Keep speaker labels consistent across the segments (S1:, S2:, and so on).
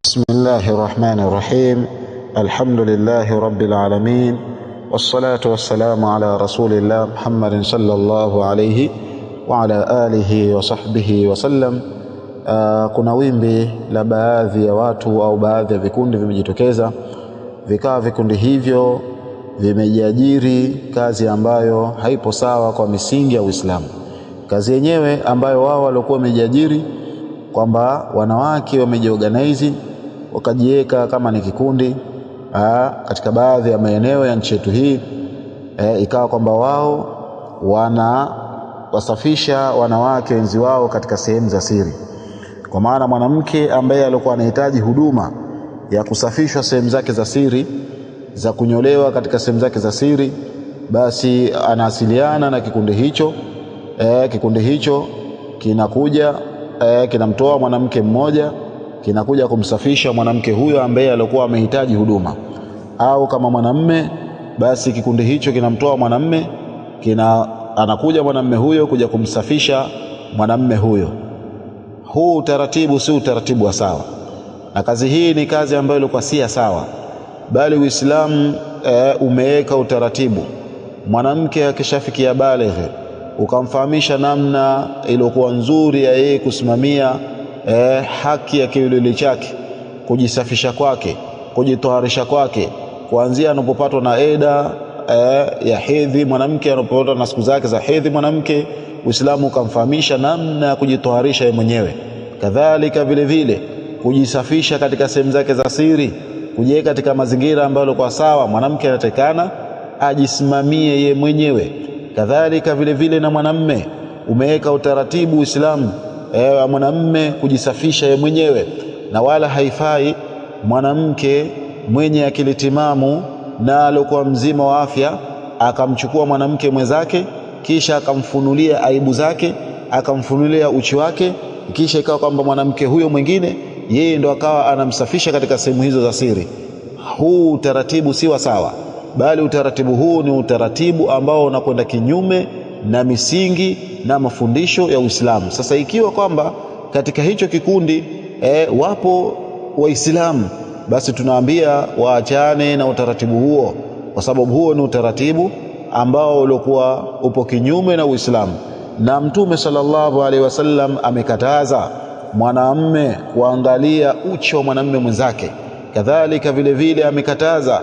S1: بسم الله الرحمن الرحيم. الحمد لله رب العالمين، والصلاة والسلام على رسول الله محمد صلى الله عليه وعلى آله وصحبه وسلم. Kuna wimbi la baadhi ya watu au baadhi ya vikundi vimejitokeza, vikawa vikundi hivyo vimejiajiri kazi ambayo haipo sawa kwa misingi ya Uislamu. Kazi yenyewe ambayo wao walikuwa wamejiajiri kwamba wanawake wamejiorganize wakajiweka kama ni kikundi katika baadhi ya maeneo ya nchi yetu hii, ikawa kwamba wao wasafisha wanawake wenzi wao katika sehemu za siri. Kwa maana mwanamke ambaye alikuwa anahitaji huduma ya kusafishwa sehemu zake za siri, za kunyolewa katika sehemu zake za siri, basi anawasiliana na kikundi hicho. Kikundi hicho kinakuja kinamtoa mwanamke mmoja, kinakuja kumsafisha mwanamke huyo ambaye alikuwa amehitaji huduma. Au kama mwanamume, basi kikundi hicho kinamtoa mwanamume, anakuja mwanamume huyo kuja kumsafisha mwanamume huyo. Huu utaratibu si utaratibu wa sawa, na kazi hii ni kazi ambayo ilikuwa si sawa, bali Uislamu umeweka utaratibu. Mwanamke akishafikia balighi, ukamfahamisha namna iliyokuwa nzuri ya yeye kusimamia haki ya kiwiliwili chake, kujisafisha kwake, kujitoharisha kwake, kuanzia anapopatwa na eda ya hedhi mwanamke, anapopatwa na siku zake za hedhi mwanamke, Uislamu ukamfahamisha namna ya kujitoharisha yeye mwenyewe. Kadhalika vile vile kujisafisha katika sehemu zake za siri, kujiweka katika mazingira ambayo yalikuwa sawa, mwanamke anatakana ajisimamie yeye mwenyewe. Kadhalika vile vile na mwanamume umeweka utaratibu Uislamu mwanamume kujisafisha yeye mwenyewe, na wala haifai mwanamke mwenye akili timamu na alikuwa mzima wa afya akamchukua mwanamke mwenzake, kisha akamfunulia aibu zake, akamfunulia uchi wake, kisha ikawa kwamba mwanamke huyo mwingine yeye ndo akawa anamsafisha katika sehemu hizo za siri. Huu utaratibu si wa sawa, bali utaratibu huu ni utaratibu ambao unakwenda kinyume na misingi na mafundisho ya Uislamu. Sasa ikiwa kwamba katika hicho kikundi wapo Waislamu, basi tunaambia waachane na utaratibu huo, kwa sababu huo ni utaratibu ambao ulikuwa upo kinyume na Uislamu. Na Mtume sallallahu alaihi wasallam amekataza mwanamume kuangalia uchi wa mwanamume mwenzake. Kadhalika vile vile amekataza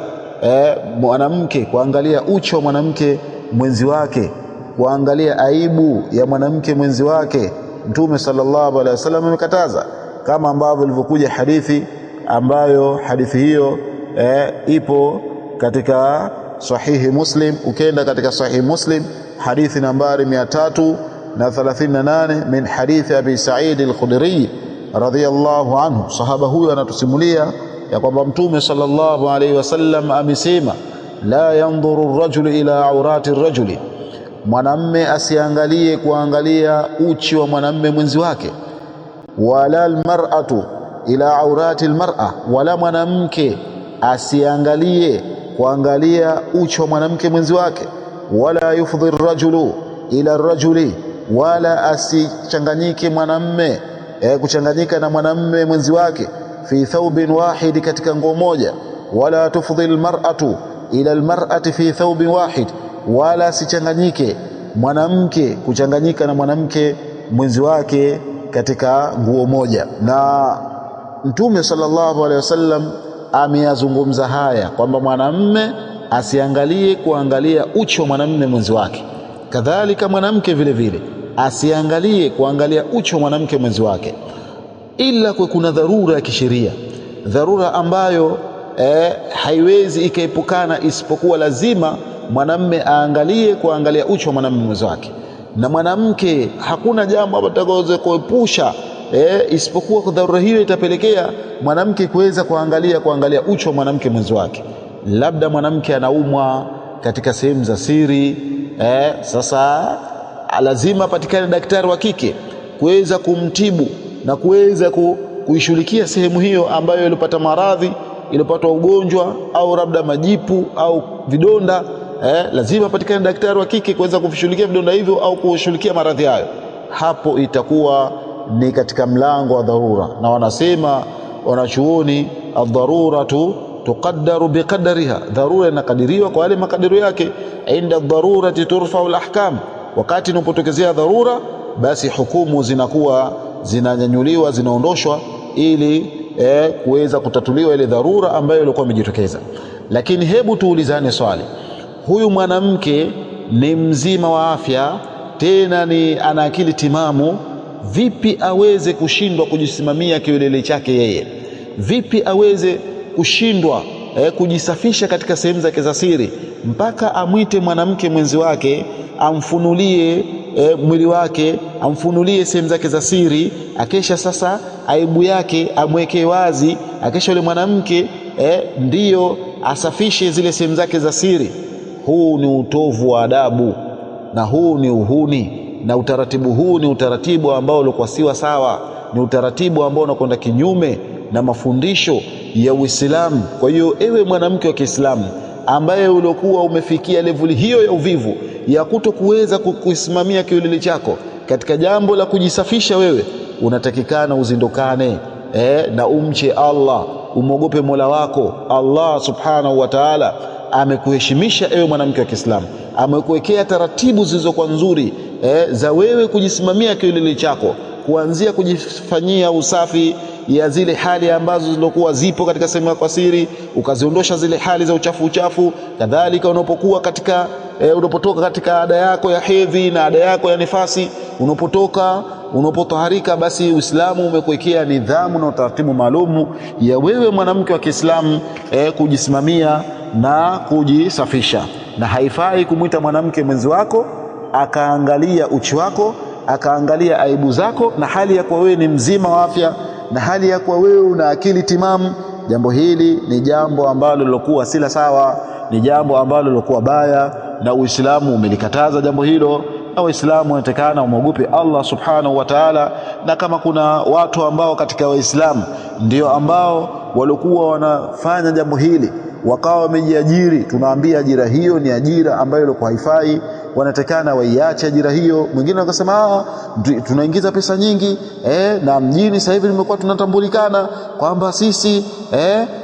S1: mwanamke kuangalia uchi wa mwanamke mwenzi wake, kuangalia aibu ya mwanamke mwenzi wake. Mtume sallallahu alaihi wasallam amekataza, kama ambavyo ilivyokuja hadithi ambayo hadithi hiyo ipo katika sahihi Muslim. Ukienda katika sahihi Muslim hadithi nambari 338 min hadithi Abi Sa'id al-Khudri radhiyallahu anhu. Sahaba huyo anatusimulia ya kwamba Mtume sallallahu alaihi wasallam amesema, la yanzuru ar-rajulu ila awrati ar-rajuli, mwanamme asiangalie kuangalia uchi wa mwanamme mwenzi wake, wala al-mar'atu ila awrati al-mar'a, wala mwanamke asiangalie kuangalia uchi wa mwanamke mwenzi wake, wala yufdhi ar-rajulu ila ar-rajuli, wala asichanganyike mwanamme kuchanganyika na mwanamme mwenzi wake fi thawbin wahid, katika nguo moja, wala tufdhi al-mar'atu ila al-mar'ati fi thawbin wahid, wala sichanganyike mwanamke kuchanganyika na mwanamke mwenzi wake katika nguo moja. Na Mtume sallallahu alaihi wasallam ameyazungumza haya kwamba mwanamume asiangalie kuangalia uchi wa mwanamume mwenzi wake, kadhalika mwanamke vile vile asiangalie kuangalia uchi wa mwanamke mwenzi wake, ila kwa kuna dharura ya kisheria, dharura ambayo haiwezi ikaepukana, isipokuwa lazima mwanamume aangalie kuangalia uchi wa mwanamume mwenzi wake, na mwanamke hakuna jambo atakaloze kuepusha isipokuwa kwa dharura hiyo itapelekea mwanamke kuweza kuangalia uchi wa mwanamke mwenzi wake. Labda mwanamke anaumwa katika sehemu za siri, sasa lazima patikane daktari wa kike kuweza kumtibu na kuweza kuishughulikia sehemu hiyo ambayo ilipata maradhi, ilipata ugonjwa au labda majipu au vidonda. Lazima patikane daktari wa kike kuweza kushughulikia vidonda hivyo au kushughulikia maradhi hayo. Hapo itakuwa ni katika mlango wa dharura, na wanasema wanachuoni, ad-daruratu tuqaddaru biqadariha, dharura inakadiriwa kwa yale makadirio yake. Inda ad-darurati turfa'u al-ahkam, wakati inapotokezea dharura basi hukumu zinakuwa zinanyanyuliwa, zinaondoshwa ili kuweza kutatuliwa ile dharura ambayo ilikuwa imejitokeza. Lakini hebu tuulizane swali, huyu mwanamke ni mzima wa afya, tena ni ana akili timamu, vipi aweze kushindwa kujisimamia kiwelele chake yeye? Vipi aweze kushindwa kujisafisha katika sehemu zake za siri, mpaka amwite mwanamke mwenzi wake amfunulie mwili wake, amfunulie sehemu zake za siri, akesha sasa aibu yake amwekee wazi, akesha yule mwanamke ndiyo asafishe zile sehemu zake za siri? Huu ni utovu wa adabu, na huu ni uhuni, na utaratibu huu ni utaratibu ambao ulikuwa siwa sawa, ni utaratibu ambao unakwenda kinyume na mafundisho ya Uislamu. Kwa hiyo ewe mwanamke wa Kiislamu ambaye uliokuwa umefikia level hiyo ya uvivu ya kutokuweza kusimamia kiwelele chako katika jambo la kujisafisha, wewe unatakikana uzindukane na umche Allah, umogope Mola wako. Allah subhanahu wa ta'ala amekuheshimisha ewe mwanamke wa Kiislamu, amekuwekea taratibu zilizokuwa nzuri za wewe kujisimamia kiwelele chako, kuanzia kujifanyia usafi ya zile hali ambazo zilikuwa zipo katika sehemu yako siri, ukaziondosha zile hali za uchafu. Kadhalika unapokuwa katika unapotoka katika ada yako ya hedhi na ada yako ya nifasi, unapotoharika, basi Uislamu umekuwekea nidhamu na utaratibu maalumu ya wewe mwanamke wa Kiislamu kujisimamia na kujisafisha. Na haifai kumwita mwanamke mwenzi wako akaangalia uchi wako, akaangalia aibu zako, na hali ya kuwa wewe ni mzima wa afya, na hali ya kuwa wewe una akili timamu. Jambo hili ni jambo ambalo lilokuwa sila sawa, ni jambo ambalo lilokuwa baya, na Uislamu umelikataza jambo hilo. Na Waislamu wanatakana wamogope Allah subhanahu wa ta'ala. Na kama kuna watu ambao katika Waislamu ndio ambao walikuwa wanafanya jambo hili wakawa wamejiajiri, tunaambia ajira hiyo ni ajira ambayo ilikuwa haifai, wanatakana waiache ajira hiyo. Mwingine akasema tunaingiza pesa nyingi na mjini sasa hivi nimekuwa tunatambulikana kwamba sisi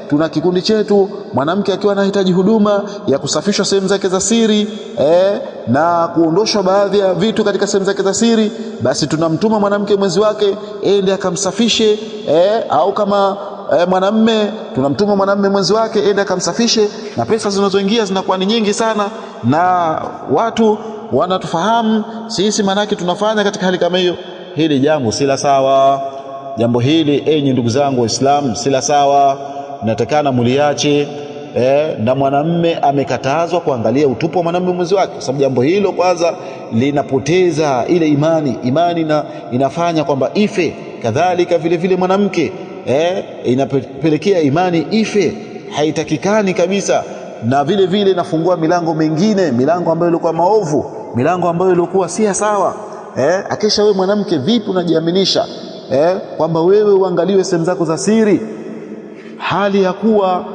S1: tuna kikundi chetu, mwanamke akiwa anahitaji huduma ya kusafishwa sehemu zake za siri na kuondoshwa baadhi ya vitu katika sehemu zake za siri, basi tunamtuma mwanamke mwenzi wake ende akamsafishe, au kama mwanamme tunamtuma mwanamme mwenzi wake ende akamsafishe, na pesa zinazoingia zinakuwa ni nyingi sana, na watu wanatufahamu sisi manake tunafanya katika hali kama hiyo. Hili jambo si la sawa. Jambo hili enyi ndugu zangu Waislamu si la sawa, natakana muliache. Na mwanamme amekatazwa kuangalia utupu wa mwanamme mwenzi wake, kwa sababu jambo hilo kwanza linapoteza ile imani na inafanya kwamba ife. Kadhalika vile vile mwanamke inapelekea imani ife, haitakikani kabisa. Na vile vile nafungua milango mingine, milango ambayo ilikuwa maovu, milango ambayo ilikuwa si sawa. Akisha wewe mwanamke vipi unajiaminisha kwamba wewe uangaliwe sehemu zako za siri, hali ya kuwa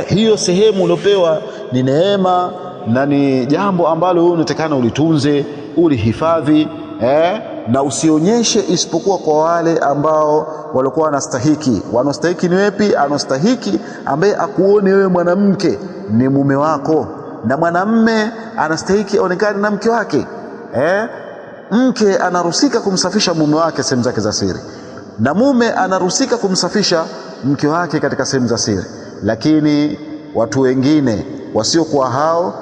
S1: hiyo sehemu uliopewa ni neema na ni jambo ambalo wewe unatakana ulitunze, ulihifadhi na usionyeshe isipokuwa kwa wale ambao walikuwa wanastahiki. Wanastahiki ni wepi? Anastahiki ambaye akuone wewe mwanamke ni mume wako, na mwanamme anastahiki aonekane na mke wake. Mke anaruhusika kumsafisha mume wake sehemu zake za siri, na mume anaruhusika kumsafisha mke wake katika sehemu za siri. Lakini watu wengine wasiokuwa hao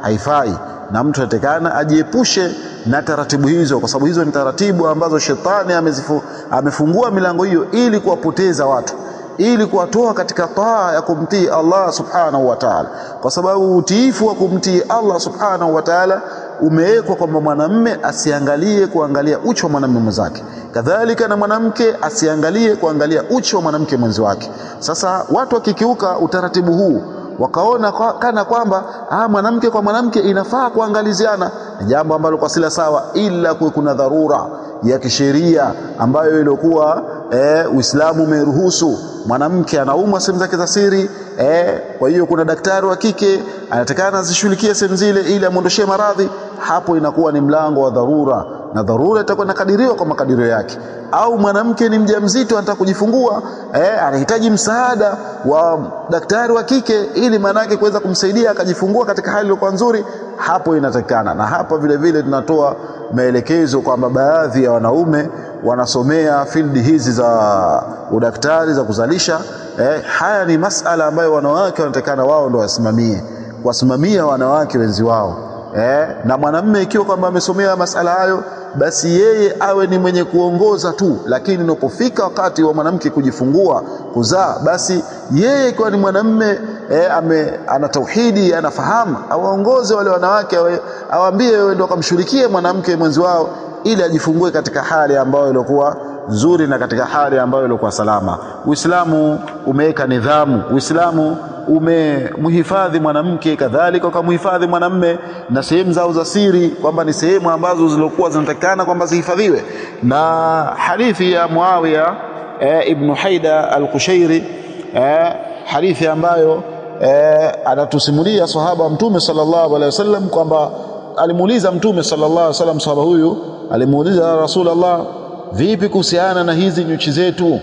S1: haifai. Na mtu anatakana ajiepushe na taratibu hizo, kwa sababu hizo ni taratibu ambazo shetani amefungua milango hiyo ili kuwapoteza watu, ili kuwatoa katika taa ya kumtii Allah subhanahu wa ta'ala, kwa sababu utiifu wa kumtii Allah subhanahu wa ta'ala umewekwa kwamba mwanamume asiangalie kuangalia uchi wa mwanamume mwenzake, kadhalika na mwanamke asiangalie kuangalia uchi wa mwanamke mwenzi wake. Sasa watu wakikiuka utaratibu huu, wakaona kana kwamba mwanamke kwa mwanamke inafaa kuangaliziana, ni jambo ambalo kwa sila sawa, ila kuna dharura ya kisheria ambayo ilikuwa Uislamu umeruhusu. Mwanamke anaumwa sehemu zake za siri, kwa hiyo kuna daktari wa kike anatakana azishughulikie sehemu zile ili amondoshee maradhi. Hapo inakuwa ni mlango wa dharura, na dharura itakuwa inakadiriwa kwa makadirio yake. Au mwanamke ni mjamzito anataka kujifungua, anahitaji msaada wa daktari wa kike ili manake kuweza kumsaidia akajifungua katika hali iliyokuwa nzuri, hapo inatakikana. Na hapa vile vile tunatoa maelekezo kwamba baadhi ya wanaume wanasomea field hizi za udaktari za kuzalisha. Haya ni masala ambayo wanawake wanatakana wao ndio wasimamia wanawake wenzi wao. Na mwanamume ikiwa kwamba amesomea masala hayo, basi yeye awe ni mwenye kuongoza tu, lakini unapofika wakati wa mwanamke kujifungua kuzaa, basi yeye ikiwa ni mwanamume ana tauhidi, anafahamu, awaongoze wale wanawake, awaambie wewe ndio akamshirikie mwanamke mwenzi wao ili ajifungue katika hali ambayo ilikuwa nzuri na katika hali ambayo ilikuwa salama. Uislamu umeweka nidhamu, Uislamu umemhifadhi mwanamke, kadhalika ukamhifadhi mwanamume na sehemu zao za siri, kwamba ni sehemu ambazo zilikuwa zinatakana kwamba zihifadhiwe. Na hadithi ya Muawiya ibn Haida al-Kushairi, hadithi ambayo anatusimulia sahaba Mtume sallallahu alaihi wasallam kwamba alimuuliza Mtume sallallahu alaihi wasallam, sahaba huyu alimuuliza, ya Rasulullah, vipi kuhusiana na hizi nyuchi zetu?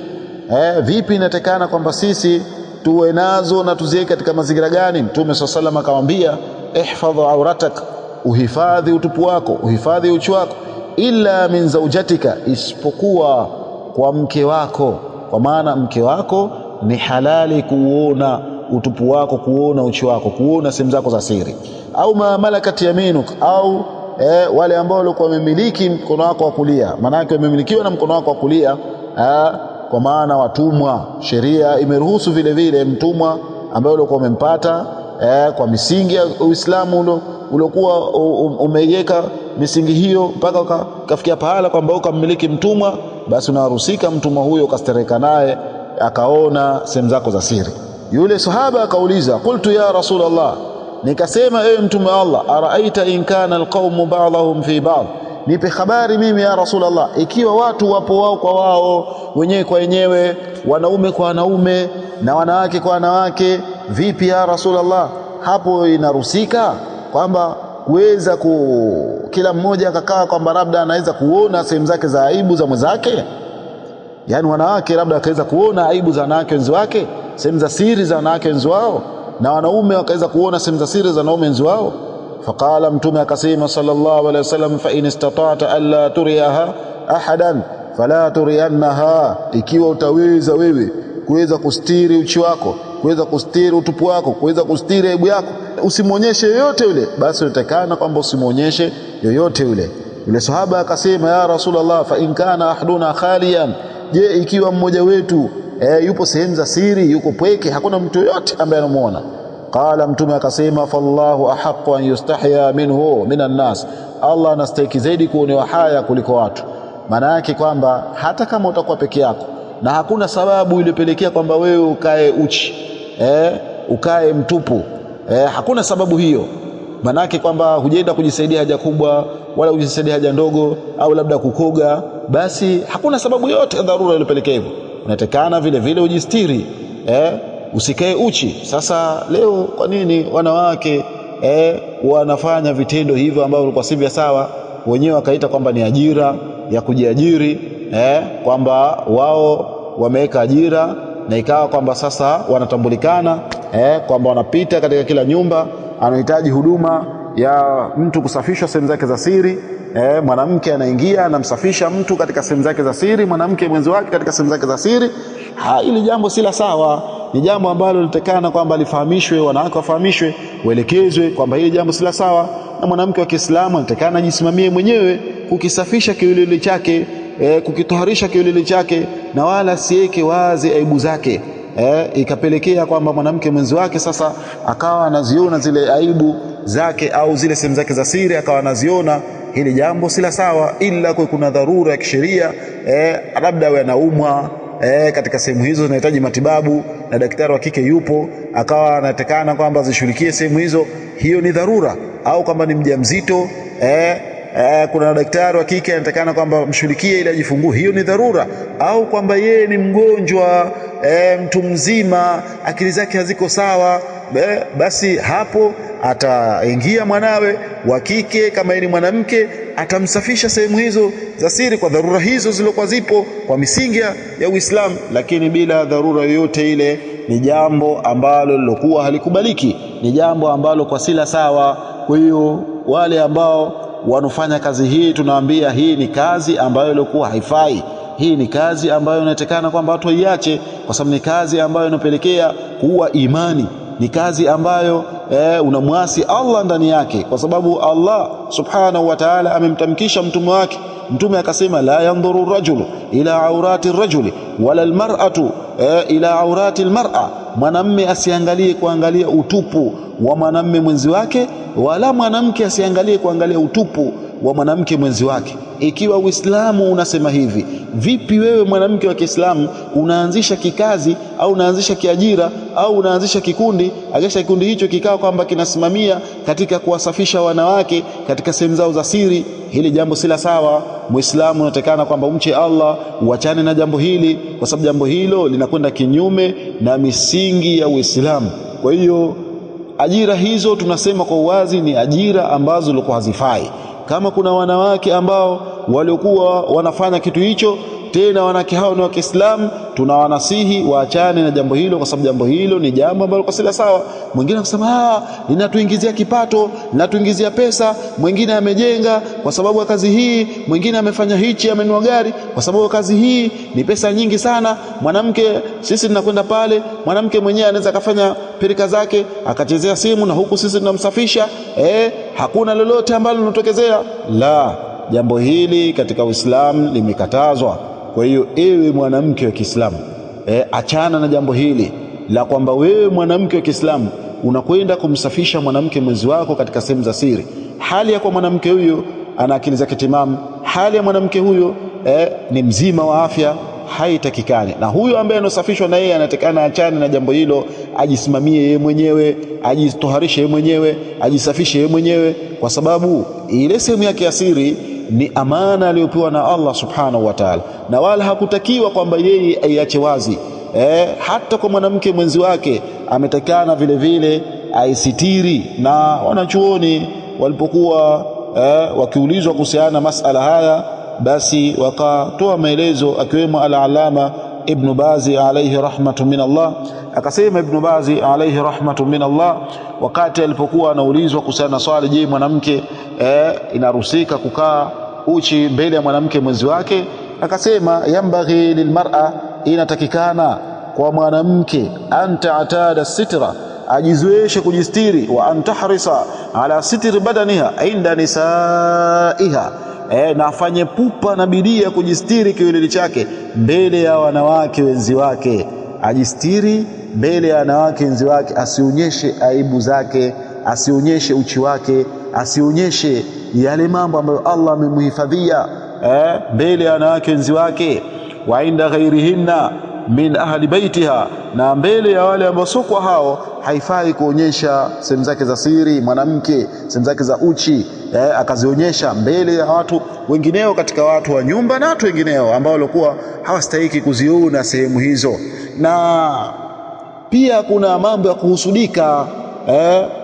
S1: Vipi inatakana kwamba sisi tuwe nazo na tuziweke katika mazingira gani? Mtume sallallahu alaihi wasallam akamwambia, ihfadh auratak, uhifadhi utupu wako, uhifadhi uchi wako, illa min zawjatika, isipokuwa kwa mke wako. Kwa maana mke wako ni halali kuona utupu wako, kuona uchi wako, kuona sehemu zako za siri. Au ma malakat yaminuk, au wale ambao walikuwa wamemiliki mkono wako wa kulia, maana yake wamemilikiwa na mkono wako wa kulia, kwa maana watumwa. Sheria imeruhusu vile vile mtumwa ambaye ulikuwa umempata kwa misingi ya Uislamu uliokuwa umeiweka misingi hiyo mpaka kafikia pahala kwamba ukammiliki mtumwa, basi unaruhusika mtumwa huyo ukastereka naye akaona sehemu zako za siri. Yule sahaba akauliza, qultu ya Rasulullah, nikasema ewe mtume wa Allah, araaita in kana alqaumu ba'dhum fi ba'd, nipe habari mimi ya Rasulullah, ikiwa watu wapo wao kwa wao, wenyewe kwa wenyewe, wanaume kwa wanaume na wanawake kwa wanawake, vipi ya Rasulullah? Hapo inarusika kwamba kuweza kila mmoja akakaa kwamba labda anaweza kuona sehemu zake za aibu za mwenzake, yani wanawake labda akaweza kuona aibu za wanawake wenzi wake, sehemu za siri za wanawake wenzi wao, na wanaume wakaweza kuona sehemu za siri za wanaume wenzi wao. Faqala, mtume akasema sallallahu alaihi wasallam, fa in istata'ta alla turiyaha ahadan fala turiyannaha, ikiwa utaweza wewe kuweza kustiri uchi wako, kuweza kustiri utupu wako, kuweza kustiri aibu yako, usimuonyeshe yoyote yule, basi utakana kwamba usimuonyeshe yoyote yule. Yule sahaba akasema, ya Rasulullah, fa in kana ahduna khaliyan, je, ikiwa mmoja wetu yupo sehemu za siri, yuko pweke, hakuna mtu yoyote ambaye anamuona? Qala, mtume akasema, fallahu ahaqqu an yustahya minhu minan nas, Allah anastahili zaidi kuonewa haya kuliko watu. Maana yake kwamba hata kama utakuwa peke yako na hakuna sababu iliyopelekea kwamba wewe ukae uchi, ukae mtupu, hakuna sababu hiyo, maana yake kwamba hujaenda kujisaidia haja kubwa wala kujisaidia haja ndogo, au labda kukoga, basi hakuna sababu yote dharura iliyopelekea hivyo, unatakana vile vile ujistiri, usikae uchi. Sasa leo kwa nini wanawake wanafanya vitendo hivyo ambavyo kwa sivyo sawa, wenyewe wakaita kwamba ni ajira ya kujiajiri, kwamba wao wameweka ajira, na ikawa kwamba sasa wanatambulikana, kwamba wanapita katika kila nyumba, anahitaji huduma ya mtu kusafishwa sehemu zake za siri, mwanamke anaingia anamsafisha mtu katika sehemu zake za siri, mwanamke mwenzi wake katika sehemu zake za siri. Hili jambo si la sawa, ni jambo ambalo litakana kwamba lifahamishwe, wanawake wafahamishwe, waelekezwe kwamba hili jambo si la sawa, na mwanamke wa Kiislamu anatakana ajisimamie mwenyewe kukisafisha kiwiliwili chake, kukitoharisha kiwiliwili chake, na wala siweke wazi aibu zake, ikapelekea kwamba mwanamke mwenzi wake sasa akawa anaziona zile aibu zake au zile sehemu zake za siri akawa anaziona. Hili jambo si la sawa, ila kwa kuna dharura ya kisheria, labda awe anaumwa, katika sehemu hizo zinahitaji matibabu na daktari wa kike yupo, akawa anatakana kwamba zishughulikie sehemu hizo, hiyo ni dharura. Au kama ni mjamzito, kuna daktari wa kike anatakana kwamba mshughulikie ili ajifungue, hiyo ni dharura. Au kwamba yeye ni mgonjwa, mtu mzima, akili zake haziko sawa, basi hapo ataingia mwanawe wa kike, kama ni mwanamke atamsafisha sehemu hizo za siri kwa dharura hizo zilokuwa zipo kwa misingi ya Uislamu, lakini bila dharura yoyote ile ni jambo ambalo lilokuwa halikubaliki, ni jambo ambalo kwa sila sawa. Kwa hiyo wale ambao wanafanya kazi hii tunawaambia hii ni kazi ambayo ilikuwa haifai. Hii ni kazi ambayo inatakana kwamba watu waiache, kwa sababu ni kazi ambayo inapelekea kuua imani, ni kazi ambayo unamwasi Allah ndani yake, kwa sababu Allah subhanahu wa ta'ala amemtamkisha mtume wake. Mtume akasema la yanzuru rajulu ila aurati rajuli wala almar'atu ila aurati almar'a, mwanamme asiangalie kuangalia utupu wa mwanamme mwenzi wake, wala mwanamke asiangalie kuangalia utupu wa mwanamke mwenzi wake. Ikiwa Uislamu unasema hivi, vipi wewe mwanamke wa Kiislamu unaanzisha kikazi au unaanzisha kiajira au unaanzisha kikundi, akisha kikundi hicho kikao kwamba kinasimamia katika kuwasafisha wanawake katika sehemu zao za siri? Hili jambo si la sawa. Muislamu unatakana kwamba umche Allah, uachane na jambo hili, kwa sababu jambo hilo linakwenda kinyume na misingi ya Uislamu. Kwa hiyo ajira hizo tunasema kwa uwazi ni ajira ambazo zilikuwa hazifai. Kama kuna wanawake ambao waliokuwa wanafanya kitu hicho, tena wanawake hao ni wa Kiislamu, tunawanasihi waachane na jambo hilo, kwa sababu jambo hilo ni jambo ambalo kwa sila sawa. Mwingine anasema linatuingizia kipato, linatuingizia pesa, mwingine amejenga kwa sababu ya kazi hii, mwingine amefanya hichi, amenunua gari kwa sababu ya kazi hii, ni pesa nyingi sana. Mwanamke sisi tunakwenda pale, mwanamke mwenyewe anaweza kafanya pirika zake akachezea simu na huku sisi tunamsafisha, hakuna lolote ambalo linatokezea. La, jambo hili katika Uislamu limekatazwa. Kwa hiyo ewe mwanamke wa Kiislamu, achana na jambo hili la kwamba wewe mwanamke wa Kiislamu unakwenda kumsafisha mwanamke mwenzi wako katika sehemu za siri, hali ya kwa mwanamke huyo ana akili zake timamu, hali ya mwanamke huyo ni mzima wa afya. Haitakikani. Na huyo ambaye anasafishwa na yeye anatakana achane na jambo hilo, ajisimamie yeye mwenyewe, ajitoharishe yeye mwenyewe, ajisafishe yeye mwenyewe, kwa sababu ile sehemu yake ya siri ni amana aliyopewa na Allah subhanahu wa ta'ala, na wala hakutakiwa kwamba yeye aiache wazi. Hata kwa mwanamke mwenzi wake ametakana vile vile aisitiri. Na wanachuoni walipokuwa wakiulizwa kuhusiana na masala haya, basi wakatoa maelezo, akiwemo al-Allama Ibn Bazi alayhi rahmatu min Allah. Akasema Ibn Bazi alayhi rahmatu min Allah, wakati alipokuwa anaulizwa kuhusiana na swali, je, mwanamke inarusika kukaa uchi mbele ya mwanamke mwenzi wake, akasema yambaghi lilmar'a, inatakikana kwa mwanamke anta'tada sitra, ajizoeshe kujistiri, wa antahrisa ala sitri badaniha inda nisaiha, na afanye pupa na bidii ya kujistiri kiwiliwili chake mbele ya wanawake wenzi wake. Ajistiri mbele ya wanawake wenzi wake, asionyeshe aibu zake, asionyeshe uchi wake, asionyeshe yale mambo ambayo Allah amemhifadhia mbele ya wanawake wenzi wake. Wa inda ghairihinna min ahli baitiha, na mbele ya wale ambao sio kwa hao haifai kuonyesha sehemu zake za siri mwanamke, sehemu zake za uchi akazionyesha mbele ya watu wengineo katika watu wa nyumba na watu wengineo ambao walikuwa hawastahiki kuziona sehemu hizo. Na pia kuna mambo ya kuhusudika.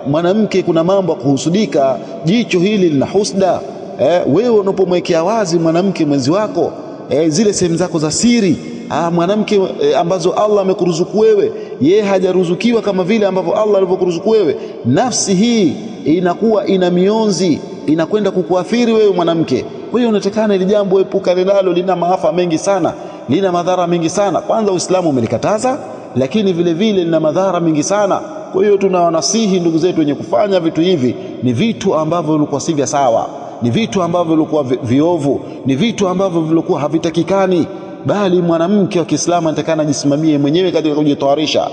S1: Mwanamke kuna mambo ya kuhusudika, jicho hili lina husda. Wewe unapomwekea wazi mwanamke mwenzi wako zile sehemu zako za siri, mwanamke ambazo Allah amekuruzuku wewe, yeye hajaruzukiwa kama vile ambavyo Allah alivyokuruzuku wewe, nafsi hii inakuwa ina mionzi, inakwenda kukuathiri wewe mwanamke. Kwa hiyo unatakana ile jambo epukane nalo, lina maafa mengi sana, lina madhara mengi sana. Kwanza Uislamu umelikataza, lakini vile vile lina madhara mengi sana. Kwa hiyo tunawanasihi ndugu zetu wenye kufanya vitu hivi, ni vitu ambavyo vilikuwa si vya sawa, ni vitu ambavyo vilikuwa viovu, ni vitu ambavyo vilikuwa havitakikani, bali mwanamke wa Kiislamu anatakana ajisimamie mwenyewe katika kujitawarisha,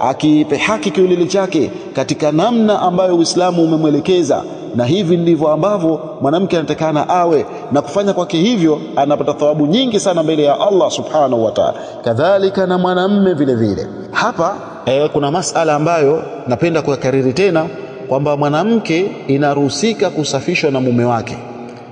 S1: akipe haki kiwiliwili chake katika namna ambayo Uislamu umemwelekeza. Na hivi ndivyo ambavyo mwanamke anatakana awe, na kufanya kwake hivyo anapata thawabu nyingi sana mbele ya Allah subhanahu wa ta'ala. Kadhalika na mwanamume vile vile. Hapa kuna masala ambayo napenda kuyakariri tena, kwamba mwanamke inaruhusika kusafishwa na mume wake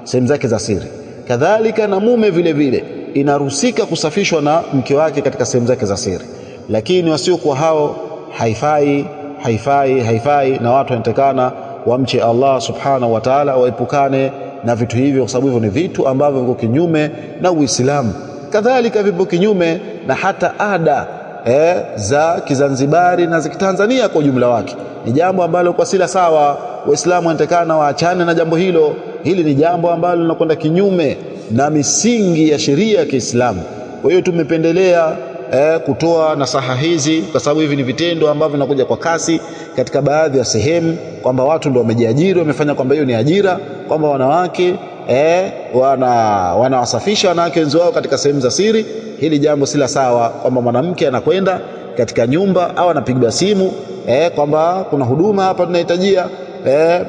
S1: sehemu zake za siri. Kadhalika na mume vile vile inaruhusika kusafishwa na mke wake katika sehemu zake za siri, lakini wasiokuwa hao haifai, haifai, na watu wanatakana wamche Allah subhanahu wa ta'ala, waepukane na vitu hivyo, kwa sababu hivyo ni vitu ambavyo viko kinyume na Uislamu. Kadhalika vipo kinyume na hata ada za Kizanzibari na za Kitanzania kwa ujumla wake. Ni jambo ambalo kwa sila sawa, Waislamu wanatakana waachane na jambo hilo. Hili ni jambo ambalo linakwenda kinyume na misingi ya sheria ya Kiislamu. Kwa hiyo tumependelea kutoa nasaha hizi, kwa sababu hivi ni vitendo ambavyo vinakuja kwa kasi katika baadhi ya sehemu, kwamba watu ndio wamejiajiri, wamefanya kwamba hiyo ni ajira, kwamba wanawake wanawasafisha wanawake wenzao katika sehemu za siri. Hili jambo si la sawa, kwamba mwanamke anakwenda katika nyumba au anapiga simu kwamba kuna huduma hapa tunahitajia.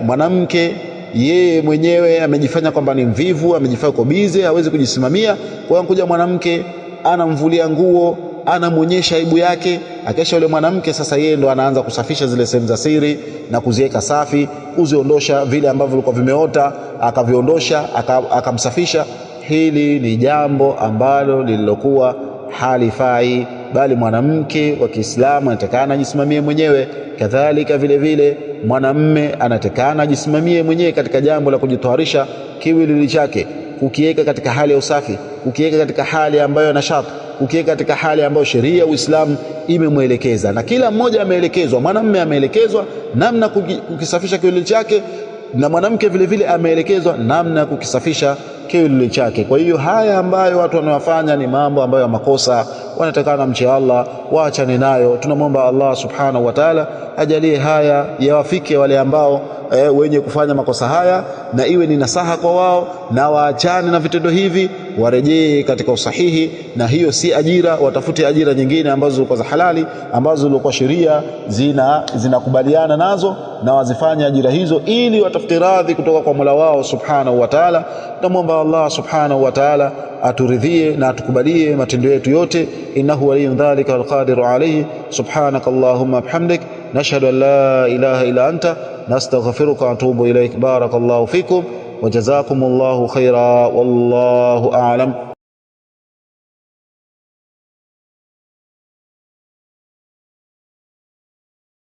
S1: Mwanamke yeye mwenyewe amejifanya kwamba ni mvivu, amejifanya uko bize, hawezi kujisimamia. Kwa hiyo kuja mwanamke anamvulia nguo, anamuonyesha aibu yake, akesha yule mwanamke sasa yeye ndo anaanza kusafisha zile sehemu za siri na kuziweka safi, kuziondosha vile ambavyo vilikuwa vimeota, akaviondosha, akamsafisha. Hili ni jambo ambalo lililokuwa halifai, bali mwanamke wa Kiislamu anatakana ajisimamie mwenyewe. Kadhalika vile vile mwanamme anatakana ajisimamie mwenyewe katika jambo la kujitoharisha kiwiliwili chake, kukiweka katika hali ya usafi, kukiweka katika hali ambayo nashati, kukiweka katika hali ambayo sheria ya Uislamu imemwelekeza. Na kila mmoja ameelekezwa, mwanamme ameelekezwa namna kukisafisha kiwiliwili chake, na mwanamke vile vile ameelekezwa namna kukisafisha kiwiliwili chake. Kwa hiyo haya ambayo watu wanayofanya ni mambo ambayo ya makosa, wanatakana mche Allah, waachane nayo. Tunamwomba Allah subhanahu wa ta'ala ajalie haya yawafike wale ambao wenye kufanya makosa haya, na iwe ni nasaha kwa wao, na waachane na vitendo hivi, warejee katika usahihi. Na hiyo si ajira, watafute ajira nyingine ambazo zilikuwa za halali, ambazo zilikuwa sheria zinakubaliana nazo, na wazifanye ajira hizo ili watafute radhi kutoka kwa Mola wao subhanahu wa ta'ala. Tunamwomba Allah subhanahu wa ta'ala aturidhie na atukubalie matendo yetu yote. Innahu waliyyu dhalika wal qadiru alayhi. Subhanaka Allahumma bihamdik, nashhadu an la ilaha illa anta, nastaghfiruka wa atubu ilaik. Barakallahu fikum wa jazakumullahu khaira, wallahu a'lam.